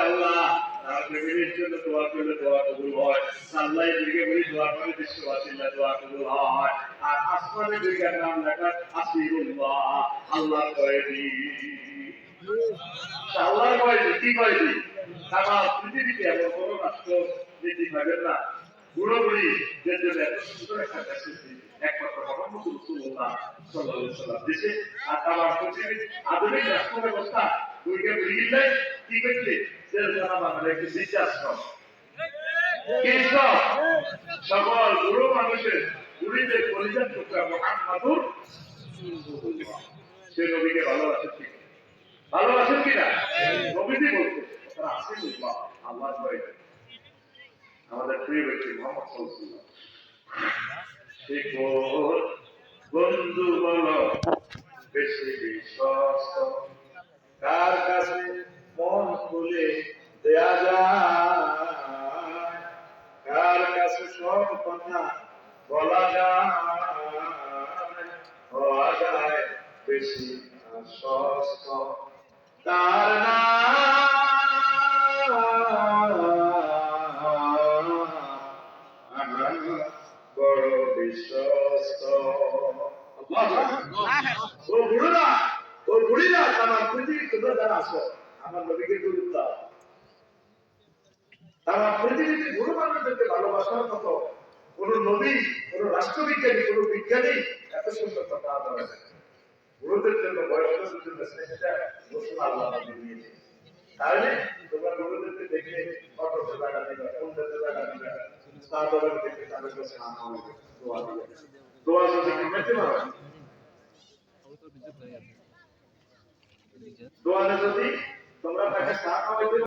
আল্লাহ তার প্রেমের জন্য দোয়া করলে দোয়া কবুল হয়, আল্লাহ দিকে বলি দোয়া করে বিশ্ববাসীরা দোয়া কবুল হয়, আর আসমানের দিকে নাম লেখা আসিরুল্লাহ, আল্লাহ কয়দি আল্লাহ কয়দি কি কয়দি সারা পৃথিবীতে এমন কোনো রাষ্ট্র যেটি পাবেন না বুড়ো বুড়ি যে জন্য এত সুন্দর একটা মেসেজ একমাত্র মোহাম্মদ রাসূলুল্লাহ সাল্লাল্লাহু আলাইহি ওয়াসাল্লাম দেশে, আর তার পৃথিবীর আধুনিক রাষ্ট্র ব্যবস্থা দুইকে বুঝিয়ে কি করছে যে যারা বাংলা একটু বৃদ্ধাশ্রম সকল বুড়ো মানুষের বুড়িদের পরিচান টুকরা মুহাম্মাদুর রাসূলুল্লাহ, সে নবীকে ভালোবাসেন কি ভালোবাসেন কিনা নবীজি বলছে তারা আসিরুল্লাহ, আল্লাহ ভয় আমাদের প্রিয় ব্যক্তি মোহাম্মদ সাল্লাল্লাহু আলাইহি ওয়াসাল্লাম। বন্ধু বলো বেশি বিশ্বস্ত, কার কাছে মন খুলে দেয়া যায়, কার কাছে সব কথা বলা যায়, হওয়া যায় বেশি আশ্বস্ত, তার নাম বড় বিশ্বস্ত। ও বুড়োরা ও বুড়িরা আমার পৃথিবী তোমরা যারা আসো আমার নবীকে গুরুত্ব দাও, আমার পৃথিবীতে বুড়ো মানুষদেরকে ভালোবাসার মতো কোন নবী কোন রাষ্ট্রবিজ্ঞানী কোন বিজ্ঞানী এত সুন্দর কথা বলে না। বুড়োদের জন্য বয়স্কদের জন্য শ্রেষ্ঠটা রসুল আল্লাহ দিয়েছে, তাহলে তোমরা বুড়োদেরকে দেখে অটো টাকা দিবে, কোন টাকা দিবে, তাদের দেখে তাদের কাছে আনা হবে, দোয়া দিবে, দোয়া যদি করতে পারো, দোয়া যদি তোমরা তাকে চা খাওয়াইতে